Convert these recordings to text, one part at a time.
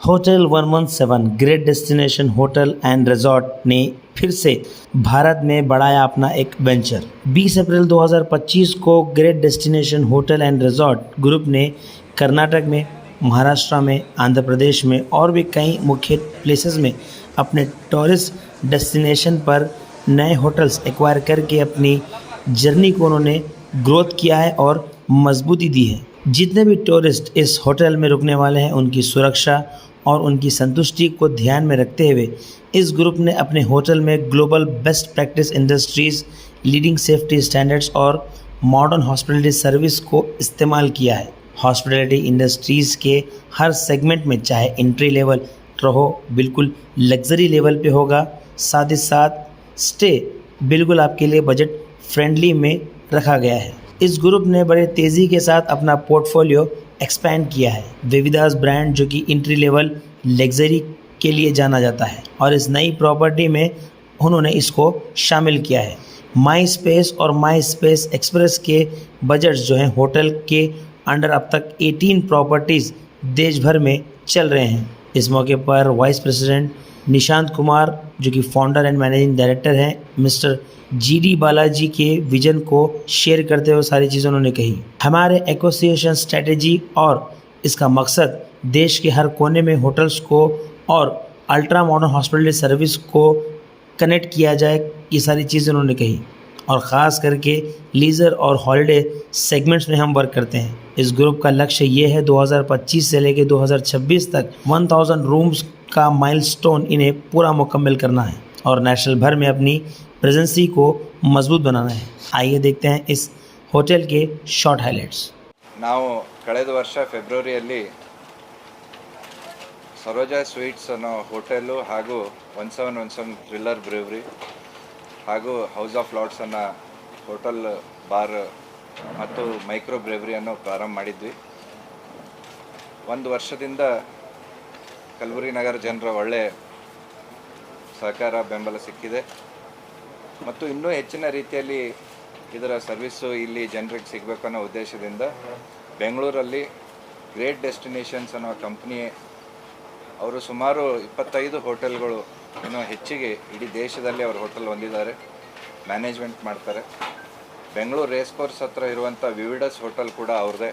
Hotel 117 great destination hotel and resort ने फिर से भारत में बढ़ाया अपना एक वेंचर। 20 अप्रैल 2025 को great destination hotel and resort group ने कर्नाटक में, महाराष्ट्र में, आंध्र प्रदेश में और भी कई मुख्य प्लेसेस में अपने टूरिस्ट डेस्टिनेशन पर नए होटल्स एक्वायर करके अपनी जर्नी को उन्होंने ग्रोथ किया है और मजबूती दी है। जितने भी टूरिस्ट इस होटल में रुकने वाले हैं, उनकी सुरक्षा और उनकी संतुष्टि को ध्यान में रखते हुए इस ग्रुप ने अपने होटल में global best practice industries, leading safety standards और मॉडर्न हॉस्पिटलिटी सर्विस को इस्तेमाल किया है। हॉस्पिटलिटी इंडस्ट्रीज़ के हर सेगमेंट में, चाहे एंट्री लेवल रहो, बिल्कुल लग्जरी लेवल पे होगा, साथ ही साथ स्टे बिल्कुल आपके लिए बजट फ्रेंडली में रखा गया है। इस ग्रुप ने बड़े तेज़ी के साथ अपना पोर्टफोलियो एक्सपैंड किया है। वेविदास ब्रांड जो कि एंट्री लेवल लग्जरी के लिए जाना जाता है, और इस नई प्रॉपर्टी में उन्होंने इसको शामिल किया है। माई स्पेस और माई स्पेस एक्सप्रेस के बजट्स जो हैं होटल के अंडर अब तक 18 प्रॉपर्टीज़ देश भर में चल रहे हैं। इस मौके पर वाइस प्रेसिडेंट निशांत कुमार जो कि फाउंडर एंड मैनेजिंग डायरेक्टर हैं, मिस्टर GD बालाजी के विजन को शेयर करते हुए सारी चीज़ें उन्होंने कही। हमारे एसोसिएशन स्ट्रेटेजी और इसका मकसद देश के हर कोने में होटल्स को और अल्ट्रा मॉडर्न हॉस्पिटलिटी सर्विस को कनेक्ट किया जाए, ये सारी चीज़ें उन्होंने कही। और ख़ास करके लीजर और हॉलिडे सेगमेंट्स में हम वर्क करते हैं। इस ग्रुप का लक्ष्य ये है 2025 से लेकर 2026 तक 1000 रूम्स का माइलस्टोन इन्हें पूरा मुकम्मल करना है और नेशनल भर में अपनी प्रेजेंसी को मजबूत बनाना है। आइए देखते हैं इस होटल के शॉर्ट हाइलाइट्स। ನಾವು ಕಳೆದ ವರ್ಷ ಫೆಬ್ರವರಿಯಲ್ಲಿ ಸರೋಜಾ ಸ್ವೀಟ್ಸ್ ಅನ್ನೋ ಹೋಟೆಲು ಹಾಗೂ 1717 ಥ್ರಿಲ್ಲರ್ ಬ್ರೇವರಿ ಹಾಗೂ ಹೌಸ್ ಆಫ್ ಲಾರ್ಡ್ಸ್ ಅನ್ನೋ ಹೋಟೆಲ್ ಬಾರ್ ಮತ್ತು ಮೈಕ್ರೋ ಬ್ರೇವರಿ ಅನ್ನೋ ಪ್ರಾರಂಭ ಮಾಡಿದ್ವಿ। ಒಂದು ವರ್ಷದಿಂದ ಕಲಬುರಗಿ ನಗರ ಜನರ ಒಳ್ಳೆ ಸಹಕಾರ ಬೆಂಬಲ ಸಿಕ್ಕಿದೆ ಮತ್ತು ಇನ್ನೂ ಹೆಚ್ಚಿನ ರೀತಿಯಲ್ಲಿ ಇದರ ಸರ್ವಿಸ್ಸು ಇಲ್ಲಿ ಜನರಿಗೆ ಸಿಗಬೇಕು ಅನ್ನೋ ಉದ್ದೇಶದಿಂದ ಬೆಂಗಳೂರಲ್ಲಿ ಗ್ರೇಟ್ ಡೆಸ್ಟಿನೇಷನ್ಸ್ ಅನ್ನೋ ಕಂಪ್ನಿ ಅವರು ಸುಮಾರು 25 ಹೋಟೆಲ್ಗಳು ಇನ್ನೂ ಹೆಚ್ಚಿಗೆ ಇಡೀ ದೇಶದಲ್ಲಿ ಅವರು ಹೋಟೆಲ್ ಹೊಂದಿದ್ದಾರೆ, ಮ್ಯಾನೇಜ್ಮೆಂಟ್ ಮಾಡ್ತಾರೆ। ಬೆಂಗಳೂರು ರೇಸ್ ಕೋರ್ಸ್ ಹತ್ರ ಇರುವಂಥ ವಿವಿಡಸ್ ಹೋಟೆಲ್ ಕೂಡ ಅವ್ರದ್ದೇ।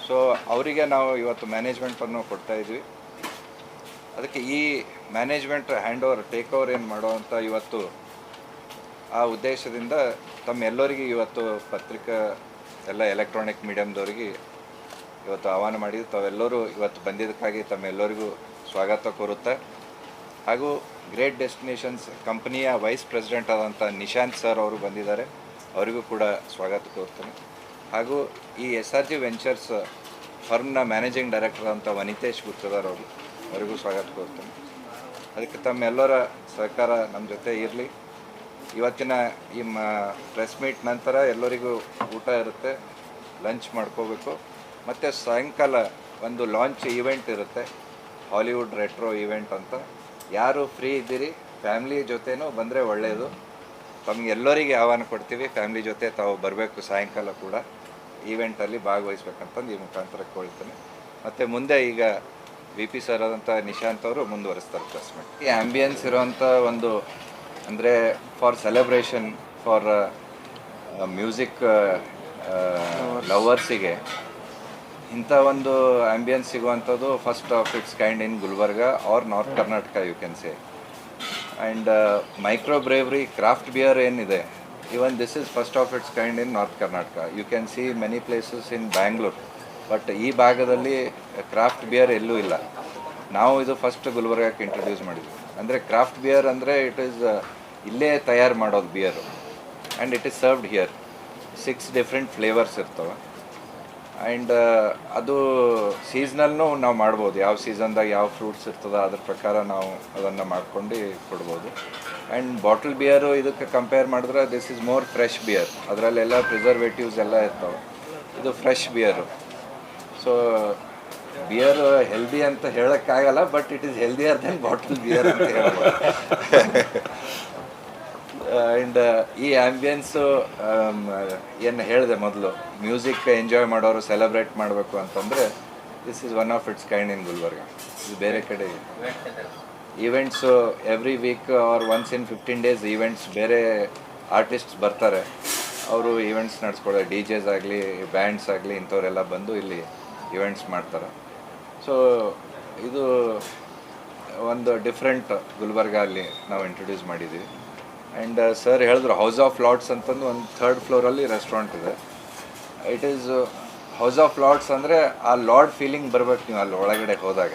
ಸೊ ಅವರಿಗೆ ನಾವು ಇವತ್ತು ಮ್ಯಾನೇಜ್ಮೆಂಟನ್ನು ಕೊಡ್ತಾಯಿದ್ವಿ। ಅದಕ್ಕೆ ಈ management hand over take over ಏನು ಮಾಡುವಂಥ ಇವತ್ತು ಆ ಉದ್ದೇಶದಿಂದ ತಮ್ಮೆಲ್ಲರಿಗೆ ಇವತ್ತು ಪತ್ರಿಕಾ ಎಲ್ಲ ಎಲೆಕ್ಟ್ರಾನಿಕ್ ಮೀಡಿಯಮ್ದವರಿಗೆ ಇವತ್ತು ಆಹ್ವಾನ ಮಾಡಿದ್ದು, ತಾವೆಲ್ಲರೂ ಇವತ್ತು ಬಂದಿದ್ದಕ್ಕಾಗಿ ತಮ್ಮೆಲ್ಲರಿಗೂ ಸ್ವಾಗತ ಕೋರುತ್ತೆ। ಹಾಗೂ ಗ್ರೇಟ್ ಡೆಸ್ಟಿನೇಷನ್ಸ್ ಕಂಪನಿಯ ವೈಸ್ ಪ್ರೆಸಿಡೆಂಟ್ ಆದಂಥ ನಿಶಾಂತ್ ಸರ್ ಅವರು ಬಂದಿದ್ದಾರೆ, ಅವರಿಗೂ ಕೂಡ ಸ್ವಾಗತ ಕೋರ್ತೇನೆ। ಹಾಗೂ ಈ SRG ವೆಂಚರ್ಸ್ ಫರ್ಮ್ನ ಮ್ಯಾನೇಜಿಂಗ್ ಡೈರೆಕ್ಟರ್ ಅಂತ ವನಿತೇಶ್ ಗುತ್ತದಾರ್ ಅವರು, ಅವರಿಗೂ ಸ್ವಾಗತ ಕೋರ್ತೇನೆ। ಅದಕ್ಕೆ ತಮ್ಮೆಲ್ಲರ ಸಹಕಾರ ನಮ್ಮ ಜೊತೆ ಇರಲಿ। ಇವತ್ತಿನ ಈ ಪ್ರೆಸ್ ಮೀಟ್ ನಂತರ ಎಲ್ಲರಿಗೂ ಊಟ ಇರುತ್ತೆ, ಲಂಚ್ ಮಾಡ್ಕೋಬೇಕು, ಮತ್ತು ಸಾಯಂಕಾಲ ಒಂದು ಲಾಂಚ್ ಈವೆಂಟ್ ಇರುತ್ತೆ, ಹಾಲಿವುಡ್ ರೆಟ್ರೋ ಈವೆಂಟ್ ಅಂತ। ಯಾರು ಫ್ರೀ ಇದ್ದೀರಿ ಫ್ಯಾಮ್ಲಿ ಜೊತೆನೂ ಬಂದರೆ ಒಳ್ಳೆಯದು। ತಮಗೆಲ್ಲರಿಗೆ ಆಹ್ವಾನ ಕೊಡ್ತೀವಿ, ಫ್ಯಾಮ್ಲಿ ಜೊತೆ ತಾವು ಬರಬೇಕು, ಸಾಯಂಕಾಲ ಕೂಡ ಈವೆಂಟಲ್ಲಿ ಭಾಗವಹಿಸ್ಬೇಕಂತಂದು ಈ ಮುಖಾಂತರ ಕೇಳ್ತೇನೆ। ಮತ್ತು ಮುಂದೆ ಈಗ VP ಸರ್ ಆದಂಥ ನಿಶಾಂತ್ ಅವರು ಮುಂದುವರಿಸ್ತಾರೆ ಪ್ರೆಸ್ ಮೀಟ್। ಈ ಆ್ಯಂಬಿಯನ್ಸ್ ಇರೋವಂಥ ಒಂದು ಅಂದರೆ ಫಾರ್ ಸೆಲೆಬ್ರೇಷನ್ ಫಾರ್ ಮ್ಯೂಸಿಕ್ ಲವರ್ಸಿಗೆ ಇಂಥ ಒಂದು ಆ್ಯಂಬಿಯನ್ಸ್ ಸಿಗುವಂಥದ್ದು first of its kind in Gulbarga or north Karnataka you can say. And micro brewery craft beer ಏನಿದೆ, even this is first of its kind in north Karnataka. You can see many places in Bangalore, but ಈ ಭಾಗದಲ್ಲಿ craft beer ಎಲ್ಲೂ ಇಲ್ಲ। ನಾವು ಇದು first ಗುಲ್ಬರ್ಗಕ್ಕೆ introduce ಮಾಡಿದ್ವಿ। ಅಂದರೆ craft beer ಅಂದರೆ ಇಟ್ ಈಸ್ ಇಲ್ಲೇ ತಯಾರು ಮಾಡೋದು beer, and it is served here. 6 different flavours ಇರ್ತವೆ, ಆ್ಯಂಡ್ ಅದು ಸೀಸ್ನಲ್ನೂ ನಾವು ಮಾಡ್ಬೋದು, ಯಾವ ಸೀಸನ್ದಾಗ ಯಾವ ಫ್ರೂಟ್ಸ್ ಇರ್ತದೆ ಅದ್ರ ಪ್ರಕಾರ ನಾವು ಅದನ್ನು ಮಾಡ್ಕೊಂಡು ಕೊಡ್ಬೋದು। ಆ್ಯಂಡ್ ಬಾಟಲ್ ಬಿಯರು ಇದಕ್ಕೆ ಕಂಪೇರ್ ಮಾಡಿದ್ರೆ this is more fresh beer, ಅದರಲ್ಲೆಲ್ಲ ಪ್ರಿಸರ್ವೇಟಿವ್ಸ್ ಎಲ್ಲ ಇರ್ತವೆ, ಇದು fresh beer. So beer healthy ಅಂತ ಹೇಳೋಕ್ಕಾಗಲ್ಲ, but it is healthier than bottle beer ಅಂತ ಹೇಳ್ಬೋದು। ಆ್ಯಂಡ್ ಈ ಆ್ಯಂಬಿಯನ್ಸು ಏನು ಹೇಳಿದೆ ಮೊದಲು, ಮ್ಯೂಸಿಕ್ ಎಂಜಾಯ್ ಮಾಡೋರು ಸೆಲೆಬ್ರೇಟ್ ಮಾಡಬೇಕು ಅಂತಂದರೆ this is one of its kind in Gulbarga. ಇದು ಬೇರೆ ಕಡೆ events every week or once in 15 days events, ಬೇರೆ ಆರ್ಟಿಸ್ಟ್ಸ್ ಬರ್ತಾರೆ, ಅವರು ಈವೆಂಟ್ಸ್ ನಡೆಸ್ಕೊಡ್ತಾರೆ. ಡಿ ಜೆಸ್ ಆಗಲಿ ಬ್ಯಾಂಡ್ಸ್ ಆಗಲಿ ಇಂಥವರೆಲ್ಲ ಬಂದು ಇಲ್ಲಿ ಈವೆಂಟ್ಸ್ ಮಾಡ್ತಾರೆ. ಸೊ ಇದು ಒಂದು ಡಿಫ್ರೆಂಟ್ ಗುಲ್ಬರ್ಗ ಅಲ್ಲಿ ನಾವು ಇಂಟ್ರೊಡ್ಯೂಸ್ ಮಾಡಿದ್ದೀವಿ. ಆ್ಯಂಡ್ ಸರ್ ಹೇಳಿದ್ರು ಹೌಸ್ ಆಫ್ ಲಾರ್ಡ್ಸ್ ಅಂತಂದು ಒಂದು 3rd ಫ್ಲೋರಲ್ಲಿ ರೆಸ್ಟೋರೆಂಟ್ ಇದೆ. It is House of Lords ಅಂದರೆ ಆ ಲಾರ್ಡ್ ಫೀಲಿಂಗ್ ಬರ್ಬೇಕು ನೀವು ಅಲ್ಲಿ ಒಳಗಡೆ ಹೋದಾಗ,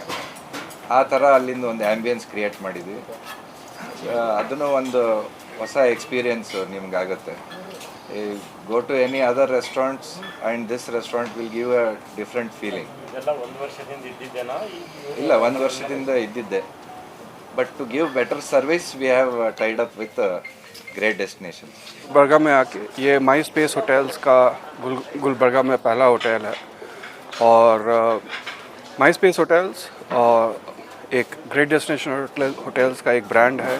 ಆ ಥರ ಅಲ್ಲಿಂದ ಒಂದು ಆ್ಯಂಬಿಯನ್ಸ್ ಕ್ರಿಯೇಟ್ ಮಾಡಿದ್ವಿ. ಅದನ್ನು ಒಂದು ಹೊಸ ಎಕ್ಸ್ಪೀರಿಯನ್ಸು ನಿಮ್ಗಾಗುತ್ತೆ. Go to any other restaurants and this restaurant will give a different feeling. ಇಲ್ಲ, 1 ವರ್ಷದಿಂದ ಇದ್ದಿದ್ದೆ, but to give better service we have tied up with great destination. Gulbarga में आके ये माई स्पेस होटल्स का गुलबर्गा में पहला होटल है और माई स्पेस होटल्स एक ग्रेट डेस्टिनेशन होटल्स का एक ब्रांड है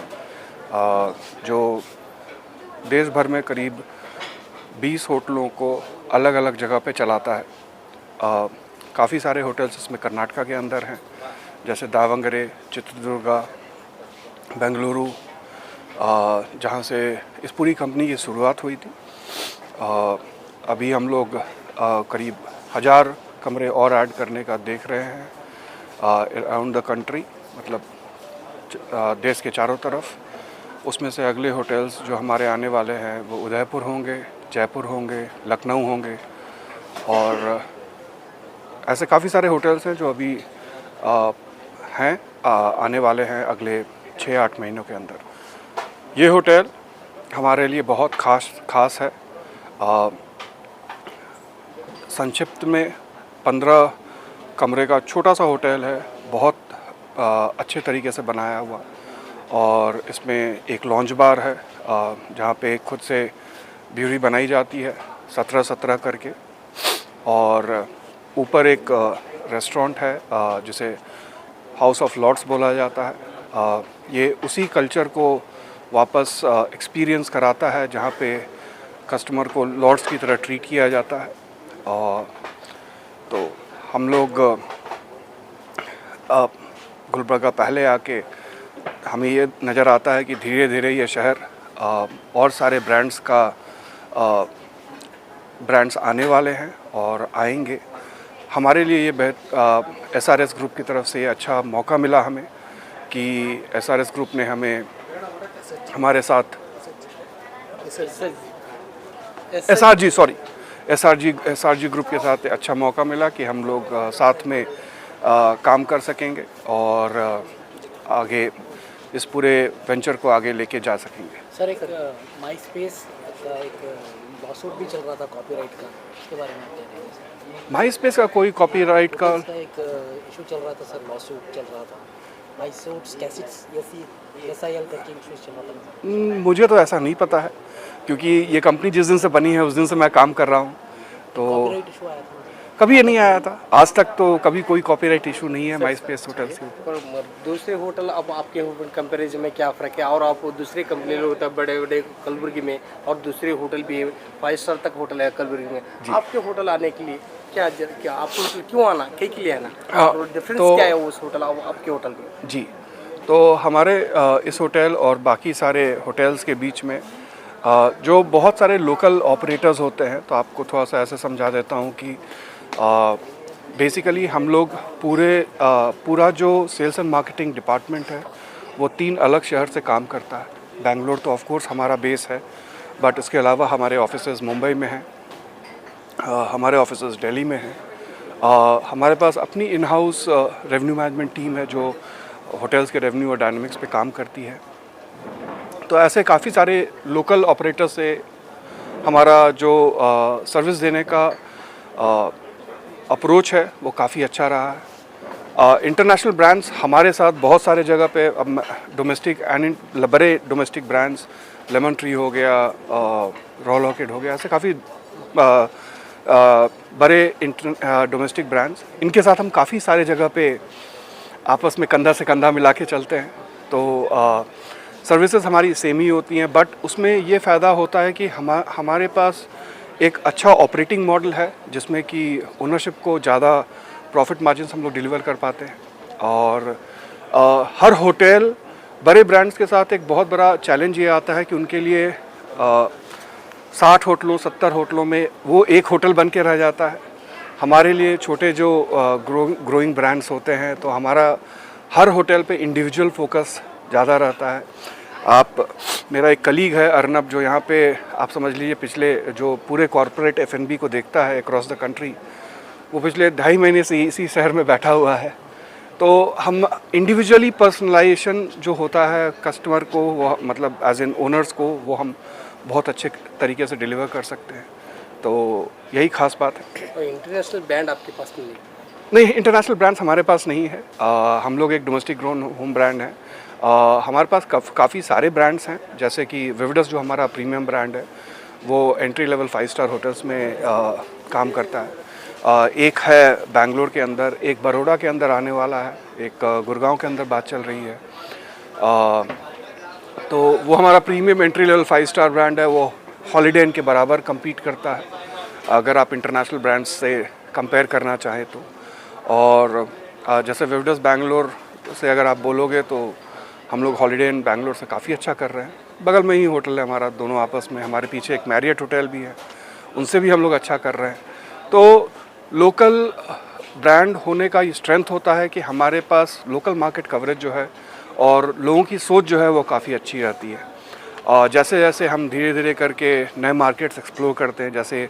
जो देश भर में करीब 20 होटलों को अलग अलग जगह पे चलाता है. काफ़ी सारे होटल्स इसमें कर्नाटका के अंदर हैं, जैसे दावंगरे, चित्रदुर्गा, बेंगलुरु, जहाँ से इस पूरी कंपनी की शुरुआत हुई थी. अभी हम लोग करीब 1000 कमरे और ऐड करने का देख रहे हैं अराउंड द कंट्री, मतलब देश के चारों तरफ. उसमें से अगले होटल्स जो हमारे आने वाले हैं वो उदयपुर होंगे, जयपुर होंगे, लखनऊ होंगे और ऐसे काफ़ी सारे होटल्स हैं जो अभी हैं आने वाले हैं अगले 6-8 महीनों के अंदर. ये होटल हमारे लिए बहुत खास है. संक्षिप्त में 15 कमरे का छोटा सा होटल है, बहुत अच्छे तरीके से बनाया हुआ, और इसमें एक लॉन्च बार है जहाँ पे खुद से ब्यूरी बनाई जाती है 17-17 करके, और ऊपर एक रेस्टोरेंट है जिसे हाउस ऑफ लॉर्ड्स बोला जाता है. ये उसी कल्चर को वापस एक्सपीरियंस कराता है जहाँ पे कस्टमर को लॉर्ड्स की तरह ट्रीट किया जाता है. तो हम लोग गुलबर्गा पहले आके हमें ये नज़र आता है कि धीरे धीरे ये शहर और सारे ब्रांड्स आने वाले हैं और आएंगे. हमारे लिए ये SRS ग्रुप की तरफ से ये अच्छा मौका मिला हमें कि SRS ग्रुप ने हमें हमारे साथ SRG ग्रुप के साथ अच्छा मौका मिला कि हम लोग साथ में काम कर सकेंगे और आगे इस पूरे वेंचर को आगे लेके जा सकेंगे. सर, एक माई स्पेस का एक लॉसूट भी चल रहा था कॉपीराइट का, उसके बारे में क्या कहेंगे? माई स्पेस का कोई कॉपीराइट का एक इशू चल रहा था सर, लॉसूट चल रहा था, माई सूट्स कैसेट्स SIL करके इशू चल रहा था. मुझे तो ऐसा नहीं पता है क्योंकि ये कंपनी जिस दिन से बनी है उस दिन से मैं काम कर रहा हूँ, तो कॉपीराइट इशू आया था कभी ये नहीं आया था आज तक. तो कभी कोई कॉपीराइट इशू नहीं है माई स्पेस होटल्स के ऊपर. पर दूसरे होटल अब आपके कंपेरिजन में क्या फ़र्क है? और आप दूसरे कंपनी में होता है बड़े बड़े कलबुर्गी में, और दूसरे होटल भी 5 स्टार तक होटल है कलबुर्गी में. आपके होटल आने के लिए क्या आपको क्यों आना, के लिए आना, डिफरेंस क्या है उस होटल आपके होटल में? जी, तो हमारे इस होटल और बाकी सारे होटल्स के बीच में जो बहुत सारे लोकल ऑपरेटर्स होते हैं, तो आपको थोड़ा सा ऐसे समझा देता हूँ कि बेसिकली हम लोग पूरा जो सेल्स एंड मार्केटिंग डिपार्टमेंट है वो 3 अलग शहर से काम करता है. बेंगलोर तो ऑफ कोर्स हमारा बेस है, बट इसके अलावा हमारे ऑफिसेज मुंबई में हैं, हमारे ऑफिसेज दिल्ली में हैं. हमारे पास अपनी in house revenue management team है जो होटल्स के रेवेन्यू और डायनामिक्स पे काम करती है. तो ऐसे काफ़ी सारे लोकल ऑपरेटर से हमारा जो सर्विस देने का अप्रोच है वो काफ़ी अच्छा रहा है. इंटरनेशनल ब्रांड्स हमारे साथ बहुत सारे जगह पे अब डोमेस्टिक एंड बड़े डोमेस्टिक ब्रांड्स, लेमन ट्री हो गया, रॉयल ऑर्किड हो गया, ऐसे काफ़ी बड़े डोमेस्टिक ब्रांड्स, इनके साथ हम काफ़ी सारे जगह पे आपस में कंधा से कंधा मिला के चलते हैं. तो सर्विसेज हमारी सेम ही होती हैं, बट उसमें ये फ़ायदा होता है कि हमारे पास एक अच्छा ऑपरेटिंग मॉडल है जिसमें कि ओनरशिप को ज़्यादा प्रॉफिट मार्जिन्स हम लोग डिलीवर कर पाते हैं। और हर होटल बड़े ब्रांड्स के साथ एक बहुत बड़ा चैलेंज ये आता है कि उनके लिए 60 होटलों 70 होटलों में वो एक होटल बन के रह जाता है। हमारे लिए छोटे जो ग्रोइंग ब्रांड्स होते हैं तो हमारा हर होटल पे इंडिविजुअल फोकस ज़्यादा रहता है। आप मेरा एक कलीग है अर्नब, जो यहाँ पे आप समझ लीजिए पिछले जो पूरे कॉरपोरेट F&B को देखता है अक्रॉस द कंट्री, वो पिछले 2.5 महीने से इसी शहर में बैठा हुआ है। तो हम इंडिविजुअली पर्सनलाइजेशन जो होता है कस्टमर को, वो मतलब एज एन ओनर्स को, वो हम बहुत अच्छे तरीके से डिलीवर कर सकते हैं। तो यही खास बात है। और इंटरनेशनल ब्रांड आपके पास नहीं है? नहीं, इंटरनेशनल ब्रांड्स हमारे पास नहीं है। हम लोग एक डोमेस्टिक ग्रोन होम ब्रांड है। हमारे पास काफ़ी सारे ब्रांड्स हैं, जैसे कि विविडस जो हमारा प्रीमियम ब्रांड है वो एंट्री लेवल 5 स्टार होटल्स में काम करता है। एक है बेंगलोर के अंदर, एक बड़ौदा के अंदर आने वाला है, एक गुड़गांव के अंदर बात चल रही है। तो वो हमारा premium entry level 5 star brand है, वो हॉलीडे इन के बराबर compete करता है अगर आप इंटरनेशनल ब्रांड्स से कंपेयर करना चाहें तो। और जैसे विविडस बेंगलोर से अगर आप बोलोगे तो हम लोग हॉलीडे इन बेंगलोर से काफ़ी अच्छा कर रहे हैं। बगल में ही होटल है हमारा, दोनों आपस में। हमारे पीछे एक मैरियट होटल भी है, उनसे भी हम लोग अच्छा कर रहे हैं। तो लोकल ब्रांड होने का ये स्ट्रेंथ होता है कि हमारे पास लोकल मार्केट कवरेज जो है और लोगों की सोच जो है वो काफ़ी अच्छी रहती है। और जैसे जैसे हम धीरे धीरे करके नए मार्केट्स एक्सप्लोर करते हैं, जैसे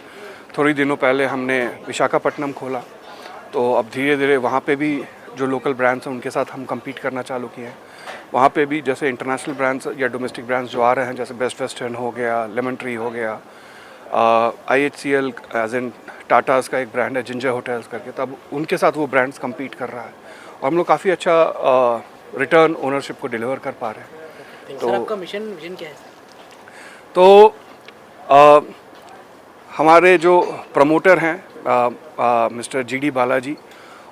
थोड़ी दिनों पहले हमने विशाखापट्टनम खोला, तो अब धीरे धीरे वहाँ पे भी जो लोकल ब्रांड्स हैं उनके साथ हम compete करना चालू किए हैं। वहाँ पे भी जैसे इंटरनेशनल ब्रांड्स या डोमेस्टिक ब्रांड्स जो आ रहे हैं, जैसे बेस्ट वेस्टर्न हो गया, लेमन ट्री हो गया, IHCL एज इन टाटास का एक ब्रांड है जिंजर होटल्स करके, तब उनके साथ वो ब्रांड्स compete कर रहा है और हम लोग काफ़ी अच्छा रिटर्न ओनरशिप को डिलीवर कर पा रहे हैं। सर आपका मिशन विजन क्या है? तो हमारे जो प्रमोटर हैं मिस्टर GD बालाजी,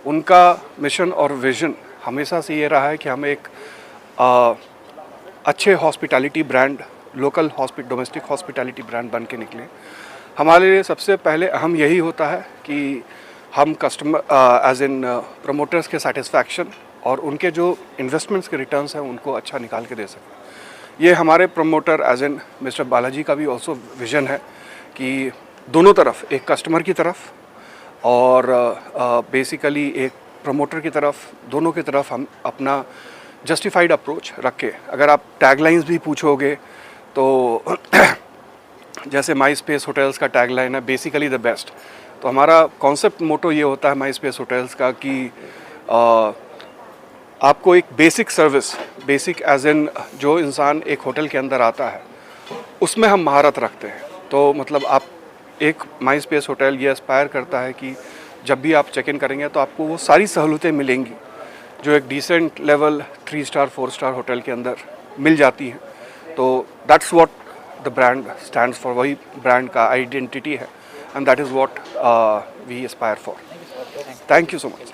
उनका मिशन और विज़न हमेशा से ये रहा है कि हम एक अच्छे hospitality brand, local domestic hospitality brand बन के निकले। हमारे लिए सबसे पहले अहम यही होता है कि हम कस्टमर एज इन प्रमोटर्स के सेटिस्फैक्शन और उनके जो इन्वेस्टमेंट्स के रिटर्न्स हैं उनको अच्छा निकाल के दे सकें। ये हमारे promoter as in mister Balaji का भी ऑल्सो विज़न है कि दोनों तरफ, एक कस्टमर की तरफ और बेसिकली एक प्रमोटर की तरफ, दोनों की तरफ हम अपना जस्टिफाइड अप्रोच रख के, अगर आप टैगलाइंस भी पूछोगे तो जैसे माई स्पेस होटल्स का टैगलाइन है बेसिकली द बेस्ट। तो हमारा कॉन्सेप्ट मोटो ये होता है माई स्पेस होटल्स का कि आपको एक basic service, basic as in जो इंसान एक होटल के अंदर आता है उसमें हम महारत रखते हैं। तो मतलब आप एक माई स्पेस होटल ये एस्पायर करता है कि जब भी आप चेक इन करेंगे तो आपको वो सारी सहूलतें मिलेंगी जो एक decent level 3 star 4 star hotel के अंदर मिल जाती हैं। तो that's what the brand stands for, वही ब्रांड का आइडेंटिटी है and that is what we aspire for. Thank you so much.